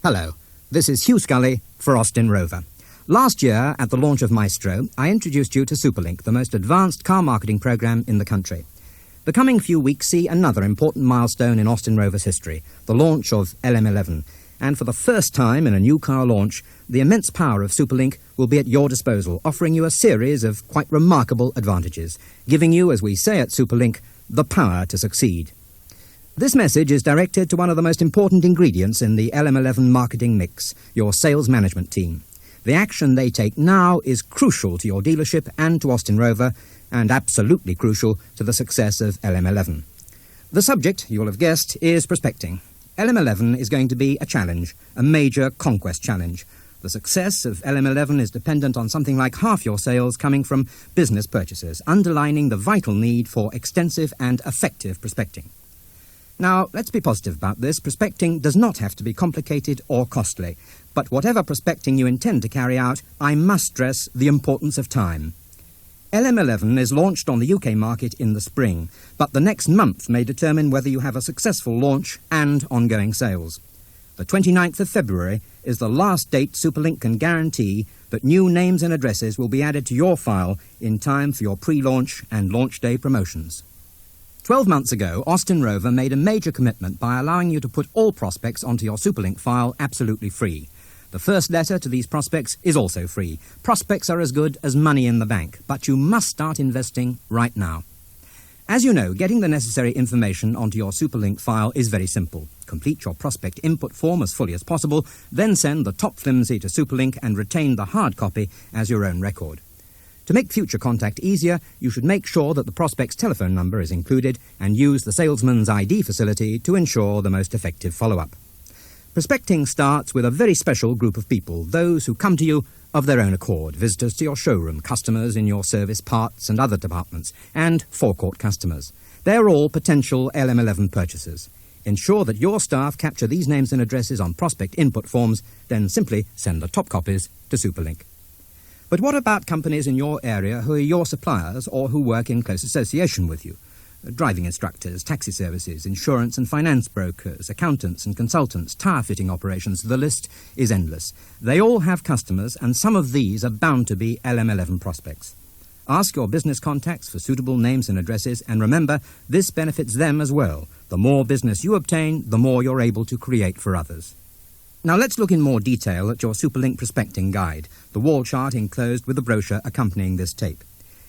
Hello, this is Hugh Scully for Austin ROVR. Last year, at the launch of Maestro, I introduced you to Superlink, the most advanced car marketing program in the country. The coming few weeks see another important milestone in Austin ROVR's history, the launch of LM11. And for the first time in a new car launch, the immense power of Superlink will be at your disposal, offering you a series of quite remarkable advantages, giving you, as we say at Superlink, the power to succeed. This message is directed to one of the most important ingredients in the LM11 marketing mix, your sales management team. The action they take now is crucial to your dealership and to Austin ROVR, and absolutely crucial to the success of LM11. The subject, you'll have guessed, is prospecting. LM11 is going to be a challenge, a major conquest challenge. The success of LM11 is dependent on something like half your sales coming from business purchases, underlining the vital need for extensive and effective prospecting. Now, let's be positive about this. Prospecting does not have to be complicated or costly. But whatever prospecting you intend to carry out, I must stress the importance of time. LM11 is launched on the UK market in the spring, but the next month may determine whether you have a successful launch and ongoing sales. The 29th of February is the last date Superlink can guarantee that new names and addresses will be added to your file in time for your pre-launch and launch day promotions. 12 months ago, Austin ROVR made a major commitment by allowing you to put all prospects onto your Superlink file absolutely free. The first letter to these prospects is also free. Prospects are as good as money in the bank, but you must start investing right now. As you know, getting the necessary information onto your Superlink file is very simple. Complete your prospect input form as fully as possible, then send the top flimsy to Superlink and retain the hard copy as your own record. To make future contact easier, you should make sure that the prospect's telephone number is included and use the salesman's ID facility to ensure the most effective follow-up. Prospecting starts with a very special group of people, those who come to you of their own accord, visitors to your showroom, customers in your service, parts and other departments, and forecourt customers. They're all potential LM11 purchasers. Ensure that your staff capture these names and addresses on prospect input forms, then simply send the top copies to Superlink. But what about companies in your area who are your suppliers or who work in close association with you? Driving instructors, taxi services, insurance and finance brokers, accountants and consultants, tyre fitting operations, the list is endless. They all have customers, and some of these are bound to be LM11 prospects. Ask your business contacts for suitable names and addresses, and remember, this benefits them as well. The more business you obtain, the more you're able to create for others. Now let's look in more detail at your Superlink prospecting guide, the wall chart enclosed with the brochure accompanying this tape.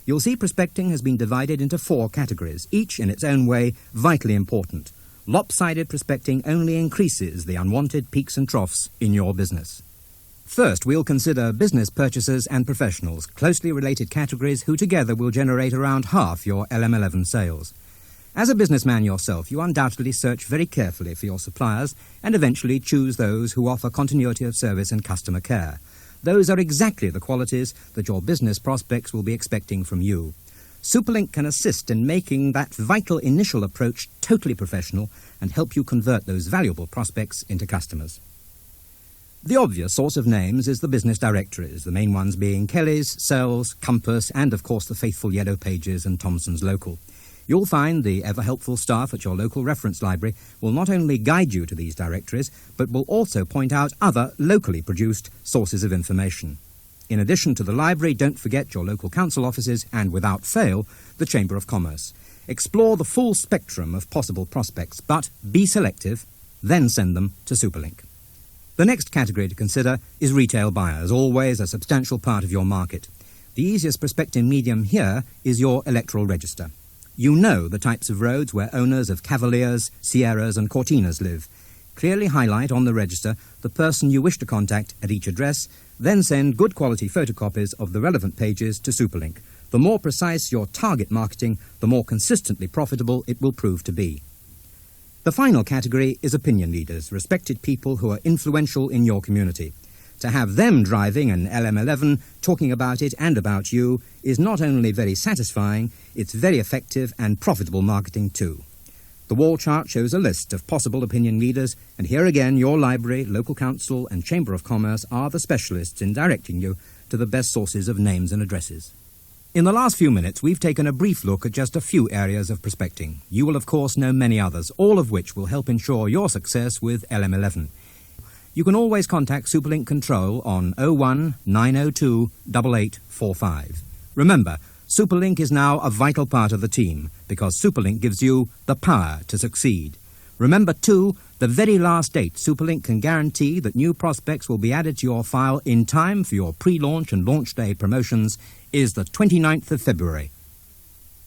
You'll see prospecting has been divided into 4 categories, each in its own way vitally important. Lopsided prospecting only increases the unwanted peaks and troughs in your business. First, we'll consider business purchasers and professionals, closely related categories who together will generate around half your LM11 sales. As a businessman yourself, you undoubtedly search very carefully for your suppliers and eventually choose those who offer continuity of service and customer care. Those are exactly the qualities that your business prospects will be expecting from you. Superlink can assist in making that vital initial approach totally professional and help you convert those valuable prospects into customers. The obvious source of names is the business directories, the main ones being Kelly's, Sells, Compass, and of course the faithful Yellow Pages and Thomson's Local. You'll find the ever-helpful staff at your local reference library will not only guide you to these directories, but will also point out other locally produced sources of information. In addition to the library, don't forget your local council offices and, without fail, the Chamber of Commerce. Explore the full spectrum of possible prospects, but be selective, then send them to Superlink. The next category to consider is retail buyers, always a substantial part of your market. The easiest prospecting medium here is your electoral register. You know the types of roads where owners of Cavaliers, Sierras and Cortinas live. Clearly highlight on the register the person you wish to contact at each address, then send good quality photocopies of the relevant pages to Superlink. The more precise your target marketing, the more consistently profitable it will prove to be. The final category is opinion leaders, respected people who are influential in your community. To have them driving an LM11, talking about it and about you, is not only very satisfying, it's very effective and profitable marketing too. The wall chart shows a list of possible opinion leaders, and here again your library, local council and Chamber of Commerce are the specialists in directing you to the best sources of names and addresses. In the last few minutes, we've taken a brief look at just a few areas of prospecting. You will, of course, know many others, all of which will help ensure your success with LM11. You can always contact Superlink Control on 01 902 8845. Remember, Superlink is now a vital part of the team because Superlink gives you the power to succeed. Remember, too, the very last date Superlink can guarantee that new prospects will be added to your file in time for your pre-launch and launch day promotions is the 29th of February.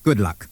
Good luck.